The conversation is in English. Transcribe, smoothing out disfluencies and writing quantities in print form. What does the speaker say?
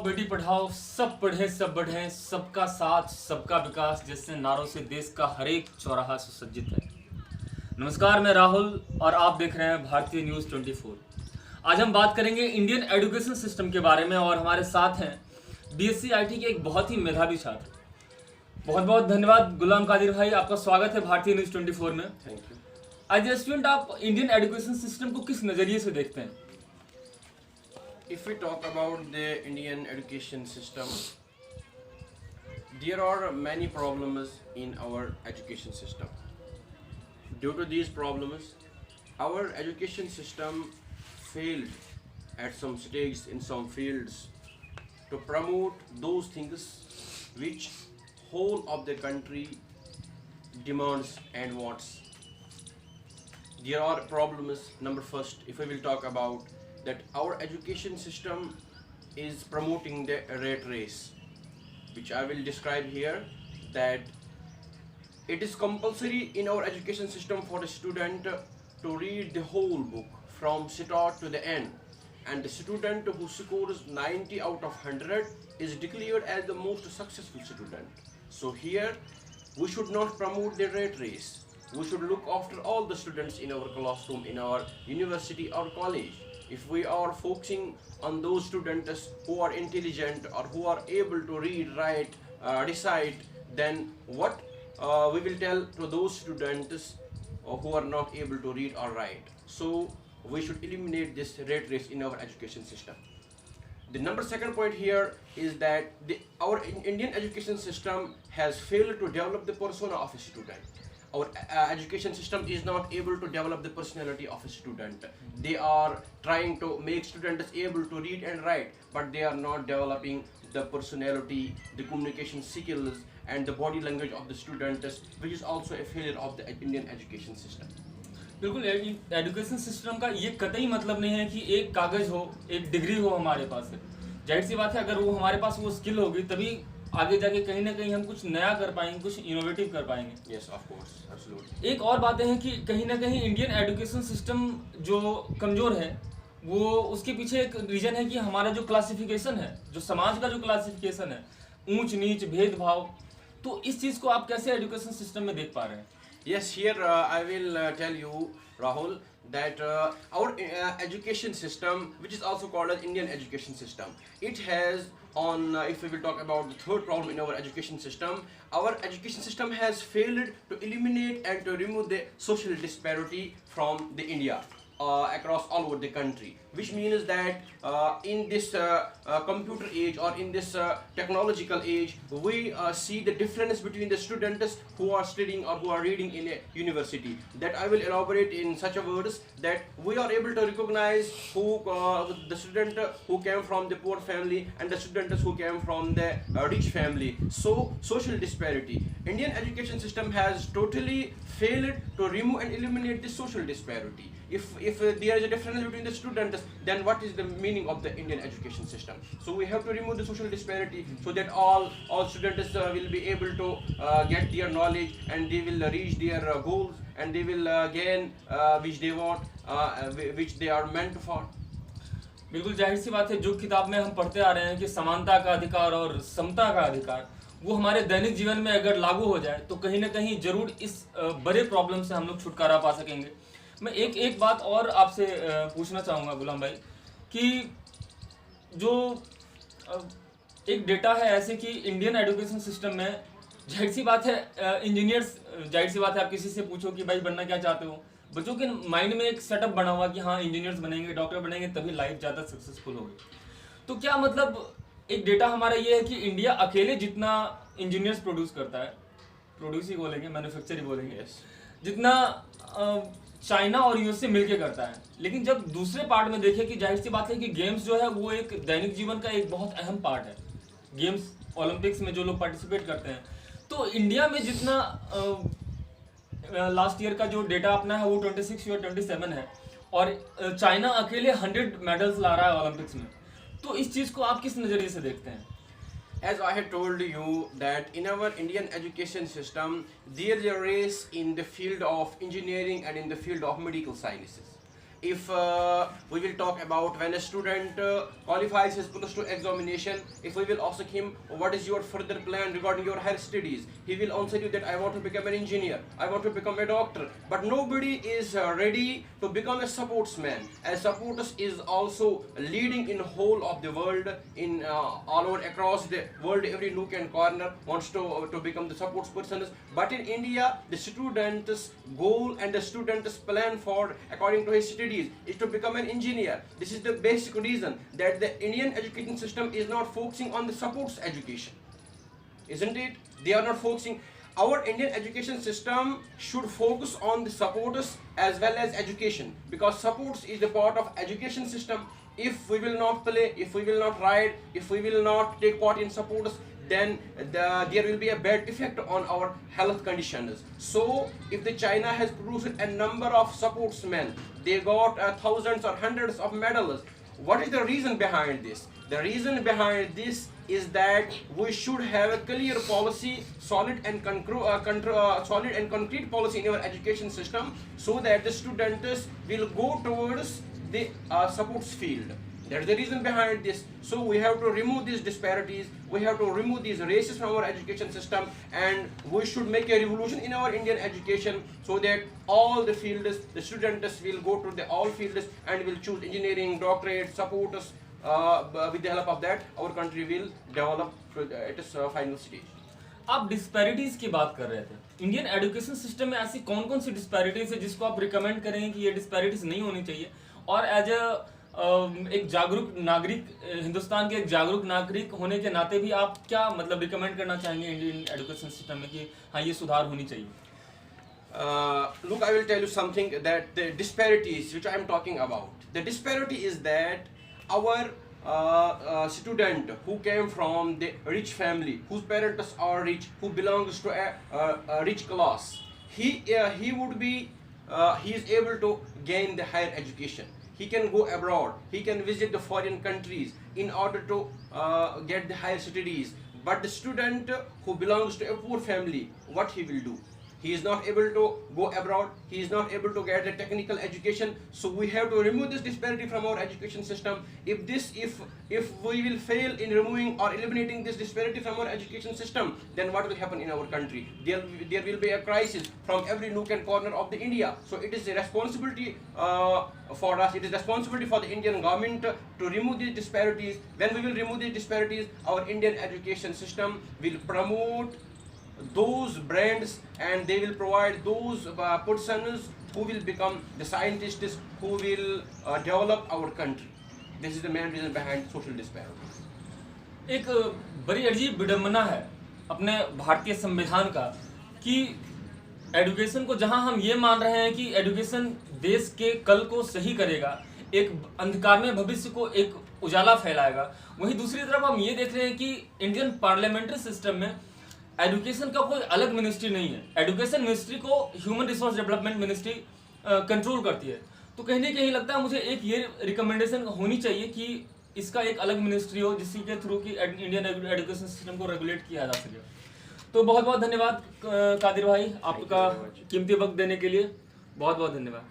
बेटी पढ़ाओ, सब पढ़े सब बढ़े, सबका साथ सबका विकास जैसे नारों से देश का हर एक चौराहा सुसज्जित है। नमस्कार, मैं राहुल और आप देख रहे हैं भारतीय न्यूज़ 24। आज हम बात करेंगे इंडियन एजुकेशन सिस्टम के बारे में और हमारे साथ हैं बीएससी आईटी के एक बहुत ही मेधावी छात्र। बहुत बहुत धन्यवाद गुलाम कादिर भाई, आपका स्वागत है भारतीय न्यूज़ 24 में। Thank you. As a student आप इंडियन एजुकेशन सिस्टम को किस नज़रिए से देखते हैं? If we talk about the Indian education system, there are many problems in our education system. Due to these problems, our education system failed at some stage in some fields to promote those things which whole of the country demands and wants. There are problems. Number first, if we will talk about that our education system is promoting the rat race, which I will describe here, that it is compulsory in our education system for a student to read the whole book from start to the end, and the student who scores 90 out of 100 is declared as the most successful student. So here we should not promote the rat race. We should look after all the students in our classroom, in our university or college. If we are focusing on those students who are intelligent or who are able to read, write, recite, then what we will tell to those students who are not able to read or write? So we should eliminate this rat race in our education system. The second point here is that our Indian education system has failed to develop the persona of a student. Our education system is not able to develop the personality of a student. They are trying to make students able to read and write, but they are not developing the personality, the communication skills, and the body language of the students, which is also a failure of the Indian education system. बिल्कुल, education system का ये कतई मतलब नहीं है कि एक कागज हो, एक डिग्री हो हमारे पास है। जाहिर सी बात है, अगर वो हमारे पास वो स्किल होगी तभी आगे जाके कहीं ना कहीं हम कुछ नया कर पाएंगे, कुछ इनोवेटिव कर पाएंगे। Yes, of course, absolutely. एक और बातें हैं कि कहीं ना कहीं इंडियन एजुकेशन सिस्टम जो कमज़ोर है, वो उसके पीछे एक रीज़न है कि हमारा जो क्लासिफिकेशन है, जो समाज का जो क्लासिफिकेशन है, ऊंच नीच भेदभाव, तो इस चीज़ को आप कैसे एजुकेशन सिस्टम में देख पा रहे हैं? Yes, here I will tell you, Rahul, that our education system, which is also called as Indian education system, it has if we will talk about the third problem in our education system, our education system has failed to eliminate and to remove the social disparity from the India. Across all over the country, which means that in this computer age or in this technological age, we see the difference between the students who are studying or who are reading in a university. That I will elaborate in such a words that we are able to recognize who the student who came from the poor family and the students who came from the rich family. So social disparity, Indian education system has totally failed to remove and eliminate this social disparity. If there is a difference between the students, then what is the meaning of the Indian education system? So we have to remove the social disparity so that all students will be able to get their knowledge and they will reach their goals and they will gain which they want, which they are meant for. बिल्कुल जाहिर सी बात है, जो किताब में हम पढ़ते आ रहे हैं कि समानता का अधिकार और समता का अधिकार, वो हमारे दैनिक जीवन में अगर लागू हो जाए तो कहीं ना कहीं जरूर इस बड़े प्रॉब्लम से हम लोग छुटकारा पा सकेंगे। मैं एक बात और आपसे पूछना चाहूँगा गुलाम भाई, कि जो एक डेटा है ऐसे कि इंडियन एजुकेशन सिस्टम में जाहिर सी बात है इंजीनियर्स, जाहिर सी बात है आप किसी से पूछो कि भाई बनना क्या चाहते हो, बच्चों के माइंड में एक सेटअप बना हुआ कि हाँ इंजीनियर्स बनेंगे, डॉक्टर बनेंगे, तभी लाइफ ज़्यादा सक्सेसफुल होगी। तो क्या मतलब एक डेटा हमारा ये है कि इंडिया अकेले जितना इंजीनियर्स प्रोड्यूस करता है, प्रोड्यूस ही बोलेंगे, मैन्युफैक्चर ही बोलेंगे, जितना चाइना और यूएसए मिलके करता है। लेकिन जब दूसरे पार्ट में देखें कि जाहिर सी बात है कि गेम्स जो है वो एक दैनिक जीवन का एक बहुत अहम पार्ट है। गेम्स ओलंपिक्स में जो लोग पार्टिसिपेट करते हैं, तो इंडिया में जितना लास्ट ईयर का जो डेटा अपना है वो 26 या 27 है और चाइना अकेले 100 मेडल्स ला रहा है ओलंपिक्स में। तो इस चीज़ को आप किस नज़रिए से देखते हैं? As I had told you that in our Indian education system, there is a race in the field of engineering and in the field of medical sciences. if we will talk about when a student qualifies his plus 2 examination, if we will ask him what is your further plan regarding your higher studies, he will answer you that I want to become an engineer, I want to become a doctor. But nobody is ready to become a sportsman. A sports is also leading in whole of the world, in all over across the world. Every nook and corner wants to become the sports person. But in India, the student's goal and the student's plan for according to his studies is to become an engineer. This is the basic reason that the Indian education system is not focusing on the sports education, isn't it? They are not focusing. Our Indian education system should focus on the supporters as well as education, because supports is a part of education system. If we will not play, if we will not ride, if we will not take part in supporters, then there will be a bad effect on our health conditions. So if the China has produced a number of sportsmen, they got thousands or hundreds of medals. What is the reason behind this? The reason behind this is that we should have a clear policy, solid and concrete policy in our education system, so that the students will go towards the sports field. That's the reason behind this. So we have to remove these disparities, we have to remove these races from our education system, and we should make a revolution in our Indian education, so that all the fields, the students will go to the all fields and will choose engineering, doctorate, supporters. With the help of that, our country will develop at its final stage. आप disparities की बात कर रहे थे। Indian education system में ऐसी कौन कौन सी डिस्पैरिटीज है जिसको आप रिकमेंड करेंगे कि ये डिस्पैरिटीज नहीं होनी चाहिए, और एज एक जागरूक नागरिक, हिंदुस्तान के एक जागरूक नागरिक होने के नाते भी आप क्या मतलब रिकमेंड करना चाहेंगे इंडियन एजुकेशन सिस्टम में कि हाँ ये सुधार होनी चाहिए? Look, I will tell you something, that the disparities which I am talking about, the disparity is that our student who came from the rich family, whose parents are rich, who belongs to a rich class, he is able to gain the higher education. He can go abroad, he can visit the foreign countries in order to get the higher studies. But the student who belongs to a poor family, what he will do? He is not able to go abroad, he is not able to get a technical education. So we have to remove this disparity from our education system. If we will fail in removing or eliminating this disparity from our education system, then what will happen in our country? There will be a crisis from every nook and corner of the India. So it is a responsibility for us, it is responsibility for the Indian government to remove these disparities. When we will remove these disparities, our Indian education system will promote those brands, and they will provide those persons who will become the scientists who will develop our country. This is the main reason behind social disparities. एक बड़ी अजीब विडंबना है अपने भारतीय संविधान का कि एजुकेशन को, जहां हम ये मान रहे हैं कि एजुकेशन देश के कल को सही करेगा, एक अंधकारमय भविष्य को एक उजाला फैलाएगा, वहीं दूसरी तरफ हम ये देख रहे हैं कि इंडियन पार्लियामेंट्री सिस्टम में एजुकेशन का कोई अलग मिनिस्ट्री नहीं है। एजुकेशन मिनिस्ट्री को human resource development ministry control करती है। तो कहीं ना कहीं लगता है मुझे एक ये रिकमेंडेशन होनी चाहिए कि इसका एक अलग मिनिस्ट्री हो जिसकी के थ्रू की इंडियन एजुकेशन सिस्टम को रेगुलेट किया जा सके। तो बहुत बहुत धन्यवाद कादिर भाई, आपका कीमती वक्त देने के लिए बहुत बहुत धन्यवाद।